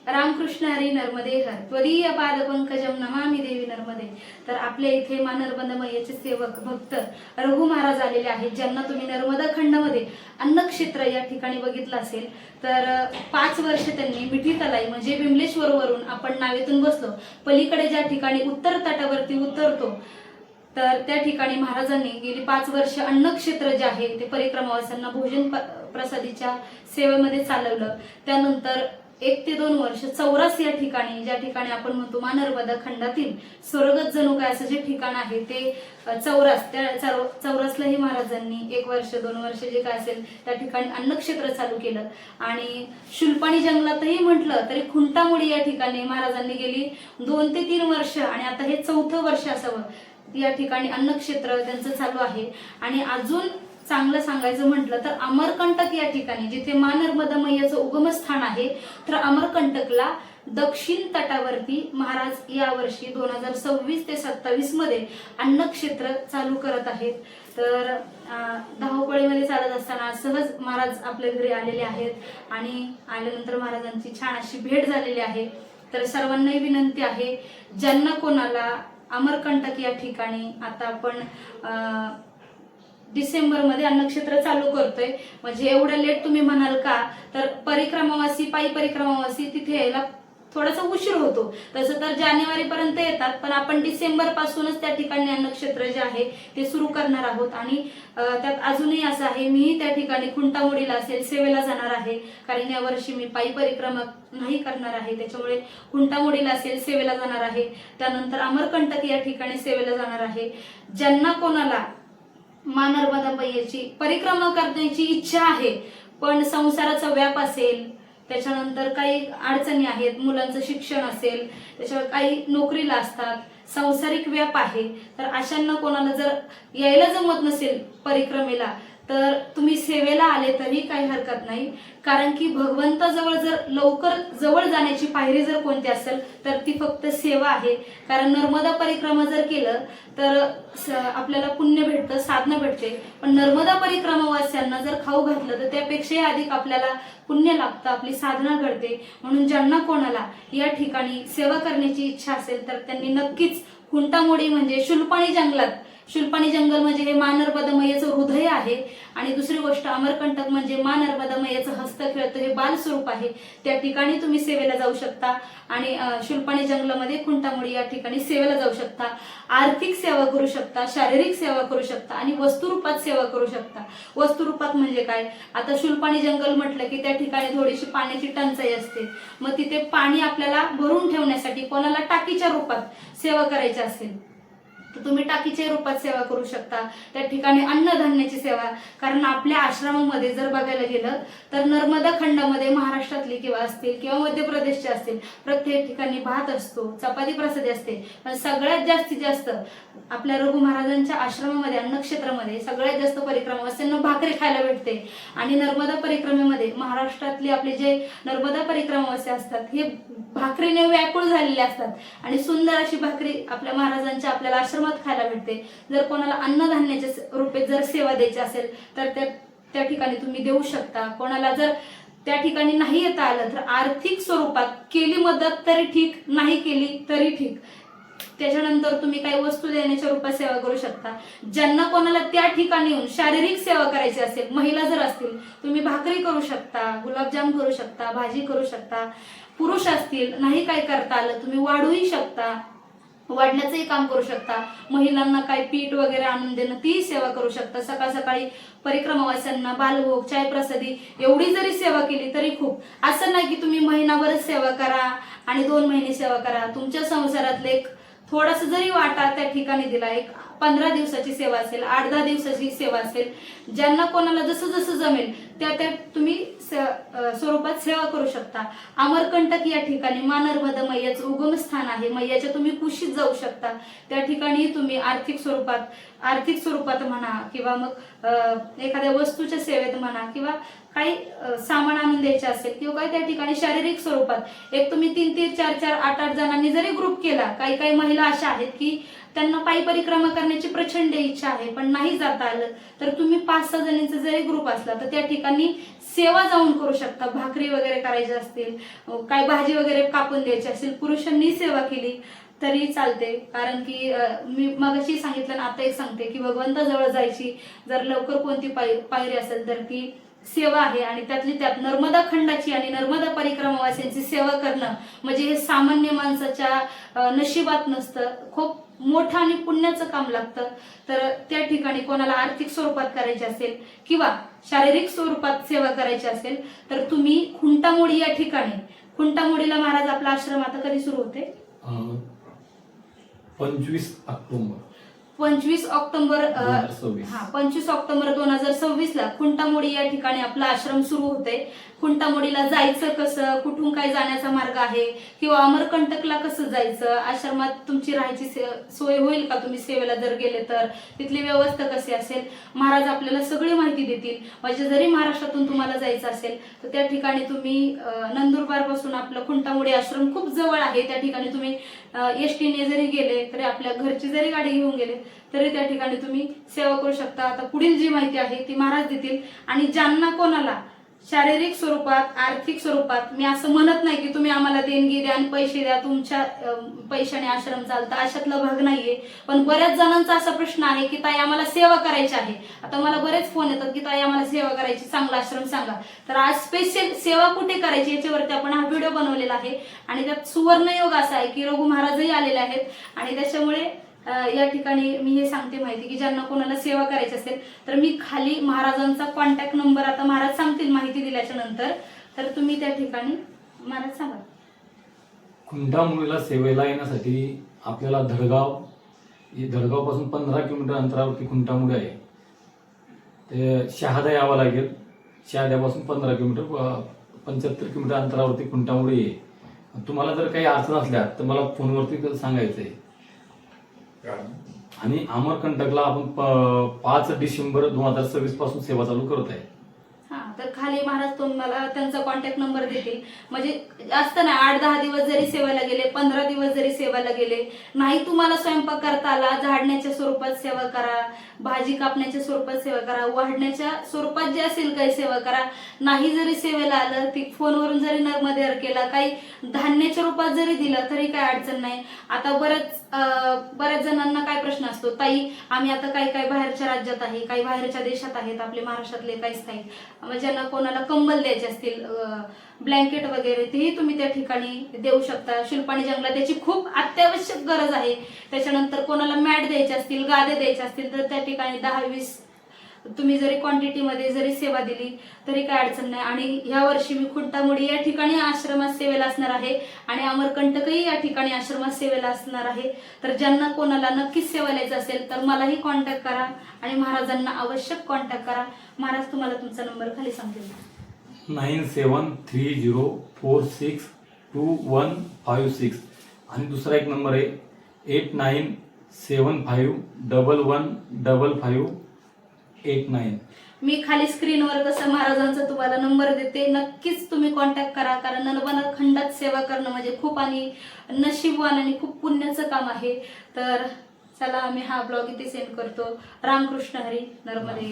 रामकृष्ण हरी नर्मदे हर त्वदीय पाद पंकजम नमामि देवी नर्मदे। तर आपल्या इथे मा नर्मदा मैयाचे सेवक भक्त रघु महाराज आलेले आहेत, ज्यांना तुम्ही नर्मदा खंडामध्ये अन्नक्षेत्र या ठिकाणी बघितलं असेल। तर 5 वर्ष त्यांनी मिठी तलाई म्हणजे बिमलेश्वर वरून आपण नावेतून बसलो पलीकडे ज्या ठिकाणी उत्तर तटावरती उतरतो तर त्या ठिकाणी महाराजांनी गेली 5 वर्ष अन्नक्षेत्र जे आहे ते परिक्रमावासांना भोजन प्रसादीच्या सेवेमध्ये चालवलं। त्यानंतर 1 ते 2 वर्ष चौरास या ठिकाणी, ज्या ठिकाणी आपण म्हणतो मा नर्मदा खंडातील स्वर्गच जणू काय असं जे ठिकाण आहे ते चौरास, त्या चौरासलाही महाराजांनी 1 वर्ष 2 वर्ष जे काय असेल त्या ठिकाणी अन्नक्षेत्र चालू केलं। आणि शुलपाणी जंगलातही म्हटलं तरी खुंटामुडी या ठिकाणी महाराजांनी गेली 2 ते 3 वर्ष आणि आता हे 4थं वर्ष असावं या ठिकाणी अन्नक्षेत्र त्यांचं चालू आहे। आणि अजून चांगलं सांगायचं म्हटलं तर अमरकंटक या ठिकाणी जिथे मा नर्मदा मैयाचं उगमस्थान आहे, तर अमरकंटकला दक्षिण तटावरती महाराज या वर्षी 2026 ते 27 मध्ये अन्नक्षेत्र चालू करत आहेत। तर धावपळीमध्ये चालत असताना सहज महाराज आपल्या घरी आलेले आहेत आणि आल्यानंतर महाराजांची छान अशी भेट झालेली आहे। तर सर्वांनाही विनंती आहे, ज्यांना कोणाला अमरकंटक या ठिकाणी आता आपण डिसेंबर मध्ये अन्नक्षेत्र चालू करतोय, म्हणजे एवढं लेट तुम्ही म्हणाल का, तर परिक्रमावासी पायी परिक्रमावासी तिथे यायला थोडासा उशीर होतो। तसं तर जानेवारी पर्यंत येतात, पण आपण डिसेंबर पासूनच त्या ठिकाणी अन्नक्षेत्र जे आहे ते सुरू करणार आहोत। आणि त्यात अजूनही असं आहे, मी त्या ठिकाणी खुंटामुडीला असेल सेवेला जाणार आहे, कारण या वर्षी मी पायी परिक्रमा नाही करणार आहे, त्याच्यामुळे खुंटामुडीला असेल सेवेला जाणार आहे। त्यानंतर अमरकंटक या ठिकाणी सेवेला जाणार आहे। ज्यांना कोणाला मा नर्मदा मैयाची परिक्रमा करण्याची इच्छा आहे पण संसाराचा व्याप असेल, त्याच्यानंतर काही अडचणी आहेत, मुलांचं शिक्षण असेल, त्याच्यावर काही नोकरीला असतात, सांसारिक व्याप आहे, तर अशांना कोणाला जर यायला जमत नसेल परिक्रमेला तर तुम्ही सेवेला आले तरी काही हरकत नाही। कारण की भगवंताजवळ जर लवकर जवळ जाण्याची पायरी जर कोणती असेल तर ती फक्त सेवा आहे। कारण नर्मदा परिक्रमा जर केलं तर आपल्याला पुण्य भेटतं, साधना भेटते, पण नर्मदा परिक्रमावास्यांना जर खाऊ घातलं तर त्यापेक्षाही अधिक आपल्याला पुण्य लागतं, आपली साधना घडते। म्हणून ज्यांना कोणाला या ठिकाणी सेवा करण्याची इच्छा असेल तर त्यांनी नक्कीच खुंटामुडी म्हणजे शुलपाणी जंगलात, शुलपाणी जंगल म्हणजे हे मा नर्मदा मैयाचं हृदय आहे। आणि दुसरी गोष्ट अमरकंटक म्हणजे मा नर्मदा मैयाचं हस्त खेळतं हे बाल स्वरूप आहे, त्या ठिकाणी तुम्ही सेवेला जाऊ शकता। आणि शुलपाणी जंगलामध्ये खुंटामुडी या ठिकाणी सेवेला जाऊ शकता, आर्थिक सेवा करू शकता, शारीरिक सेवा करू शकता आणि वस्तुरूपात सेवा करू शकता। वस्तुरूपात म्हणजे काय, आता शुलपाणी जंगल म्हटलं की त्या ठिकाणी थोडीशी पाण्याची टंचाई असते, मग तिथे पाणी आपल्याला भरून ठेवण्यासाठी कोणाला टाकीच्या रूपात सेवा करायची असेल तर तुम्ही टाकीच्या रूपात सेवा करू शकता। त्या ठिकाणी अन्नधान्याची सेवा, कारण आपल्या आश्रमामध्ये जर बघायला गेलं तर नर्मदा खंडामध्ये महाराष्ट्रातली किंवा असतील किंवा मध्य प्रदेशचे असतील प्रत्येक ठिकाणी भात असतो, चपाती प्रसादी असते, पण सगळ्यात जास्तीत जास्त आपल्या रघु महाराजांच्या आश्रमामध्ये अन्नक्षेत्रामध्ये सगळ्यात जास्त परिक्रमावास्यांना भाकरी खायला भेटते। आणि नर्मदा परिक्रमेमध्ये महाराष्ट्रातले आपले जे नर्मदा परिक्रमावासी असतात हे भाकरीने व्याकुळ झालेले असतात आणि सुंदर अशी भाकरी आपल्या महाराजांच्या आपल्याला आश्रमात खायला भेटते। जर कोणाला अन्नधान्याच्या रूपात जर सेवा द्यायची असेल तर त्या ठिकाणी तुम्ही देऊ शकता। कोणाला जर त्या ठिकाणी नाही येता आलं तर आर्थिक स्वरूपात केली मदत तरी ठीक, नाही केली तरी ठीक, त्याच्यानंतर तुम्ही काही वस्तू देण्याच्या रूपात सेवा करू शकता। ज्यांना कोणाला त्या ठिकाणी येऊन शारीरिक सेवा करायची असेल, महिला जर असतील तुम्ही भाकरी करू शकता, गुलाबजाम करू शकता, भाजी करू शकता। पुरुष असतील नाही काय करता आलं तुम्ही वाढूही शकता, वाढण्याचंही काम करू शकता। महिलांना काही पीठ वगैरे आणून देणं ती सेवा करू शकता। सकाळ सकाळी परिक्रमावास्यांना बालभोग चाय प्रसादी एवढी जरी सेवा केली तरी खूप। असं नाही की तुम्ही महिनाभरच सेवा करा आणि 2 महिने सेवा करा, तुमच्या संसारातले एक थोडासा जरी वाटा त्या ठिकाणी दिला, एक 15 दिवसाची सेवा असेल, 8-10 दिवसाची सेवा असेल, ज्यांना कोणाला जसं जसं जमेल त्या तुम्ही स्वरूपात सेवा करू शकता। अमरकंटक या ठिकाणी मा नर्मदा मैयाचं उगमस्थान आहे, मैयाच्या तुम्ही कुशीत जाऊ शकता, त्या ठिकाणी तुम्ही आर्थिक स्वरूपात म्हणा किंवा मग एखाद्या वस्तूच्या सेवेत म्हणा किंवा काही सामान आणून द्यायचे असेल किंवा काही त्या ठिकाणी शारीरिक स्वरूपात एक तुम्ही 3-3, 4-4, 8-8 जणांनी जरी ग्रुप केला, काही महिला अशा आहेत की त्यांना पायी परिक्रमा करण्याची प्रचंड इच्छा आहे पण नाही जाता आलं, तर तुम्ही 5-6 जणींचा जरी ग्रुप असला तर त्या ठिकाणी सेवा जाऊन करू शकता. भाकरी वगैरे करायची असतील, काय भाजी वगैरे कापून द्यायची असेल, पुरुषांनी सेवा केली तरी चालते. कारण की मी मगाशी सांगितलं ना, आता एक सांगते की भगवंताजवळ जायची जर लवकर कोणती पायरी असेल तर ती सेवा आहे. आणि त्यातली त्यात नर्मदा खंडाची आणि नर्मदा परिक्रमावासींची सेवा करणं म्हणजे हे सामान्य माणसाच्या नशिबात नसतं. खूप मोठं आणि पुण्याचं काम लागतं. तर त्या ठिकाणी कोणाला आर्थिक स्वरूपात करायचे असेल किंवा शारीरिक स्वरूपात सेवा करायची असेल तर तुम्ही खुंटामोडी या ठिकाणी, खुंटामोडीला महाराज आपला आश्रम आता कधी सुरू होते? 25 ऑक्टोबर 25 ऑक्टोबर 2026. 25 ऑक्टोबर 2026 ला खुंटामोडी या ठिकाणी आपला आश्रम सुरू होते. खुंटामोडीला जायचं कसं, कुठून काय जाण्याचा मार्ग आहे किंवा अमरकंटकला कसं जायचं, आश्रमात तुमची राहायची सोय होईल का तुम्ही सेवेला जर गेले तर, तिथली व्यवस्था कशी असेल, महाराज आपल्याला सगळी माहिती देतील. म्हणजे जरी महाराष्ट्रातून तुम्हाला जायचं असेल तर त्या ठिकाणी तुम्ही नंदुरबार पासून आपलं खुंटामोडी आश्रम खूप जवळ आहे. त्या ठिकाणी तुम्ही एसटीने जरी गेले तरी, आपल्या घरची जरी गाडी घेऊन गेले तरी त्या ठिकाणी तुम्ही सेवा करू शकता. आता पुढील जी माहिती आहे ती महाराज देतील. आणि ज्यांना कोणाला शारीरिक स्वरूपात, आर्थिक स्वरूपात, मी असं म्हणत नाही की तुम्ही आम्हाला देणगी द्या आणि पैसे द्या, तुमच्या पैशाने आश्रम चालतं, अशातला भाग नाहीये. पण बऱ्याच जणांचा असा प्रश्न आहे की ताई आम्हाला सेवा करायची आहे. आता मला बरेच फोन येतात की ताई आम्हाला सेवा करायची, चांगला आश्रम सांगा. तर आज स्पेशल सेवा कुठे करायची याच्यावरती आपण हा व्हिडिओ बनवलेला आहे. आणि त्यात सुवर्णयोग असा आहे की रघु महाराजही आलेले आहेत. आणि त्याच्यामुळे या ठिकाणी मी हे सांगते माहिती की ज्यांना कोणाला सेवा करायची असेल तर मी खाली महाराजांचा कॉन्टॅक्ट नंबर, आता महाराज सांगतील माहिती दिल्याच्या नंतर, तर तुम्ही त्या ठिकाणी महाराज सांगा. खुंटामोडीला सेवेला येण्यासाठी आपल्याला धडगावपासून 15 किलोमीटर अंतरावरती खुंटामोडी आहे. ते शहादा यावं लागेल. शहाद्यापासून 15 किलोमीटर 75 किलोमीटर अंतरावरती खुंटामोडी आहे. तुम्हाला जर काही अडचण असल्या तर मला फोनवरती सांगायचं आहे. आणि अमरकंटकला आपण 5 डिसेंबर 2026 पासून सेवा चालू करत आहे. तर खाली महाराज तुम्हाला त्यांचा कॉन्टॅक्ट नंबर देतील. म्हणजे असतं ना, 8-10 दिवस जरी सेवेला गेले, 15 दिवस जरी सेवेला गेले, नाही तुम्हाला स्वयंपाक करता आला, झाडण्याच्या स्वरूपात सेवा करा, भाजी कापण्याच्या स्वरूपात सेवा करा, वाढण्याच्या स्वरूपात जे असेल काही सेवा करा. नाही जरी सेवेला आलं, ती फोनवरून जरी नर्मदेवर केला, काही धान्याच्या रूपात जरी दिलं तरी काही अडचण नाही. आता बऱ्याच जणांना काय प्रश्न असतो, ताई आम्ही आता काही बाहेरच्या राज्यात आहे, काही बाहेरच्या देशात आहेत, आपले महाराष्ट्रातले काही स्थायिक, ज्यांना कोणाला कंबल द्यायचे असतील, ब्लँकेट वगैरे, तेही तुम्ही त्या ठिकाणी देऊ शकता. शिल्पाणी जंगलात त्याची खूप अत्यावश्यक गरज आहे. त्याच्यानंतर कोणाला मॅट द्यायचे असतील, गादे द्यायचे असतील तर त्या ठिकाणी 10-20 तुम्ही जरी क्वांटिटीमध्ये जरी सेवा दिली तरी काय अडचण नाही. आणि ह्या वर्षी मी खुंटामोडी या ठिकाणी आश्रमात सेवेला असणार आहे आणि अमरकंटकही या ठिकाणी आश्रमात सेवेला असणार आहे. तर ज्यांना कोणाला नक्कीच सेवा द्यायचं असेल तर मलाही कॉन्टॅक्ट करा आणि महाराजांना आवश्यक कॉन्टॅक्ट करा. महाराज तुम्हाला तुमचा नंबर खाली सांगतील. 9730462156 आणि दुसरा एक नंबर आहे 8975115589. मी खाली स्क्रीनवर कसं महाराजांचा तुम्हाला नंबर देते, नक्कीच तुम्ही कॉन्टॅक्ट करा. कारण नर्मदा खंडात सेवा करणं म्हणजे खूप आणि नशीबवान आणि खूप पुण्याचं काम आहे. तर चला, आम्ही हा ब्लॉग इथे सेंड करतो. रामकृष्ण हरी. नर्मदे.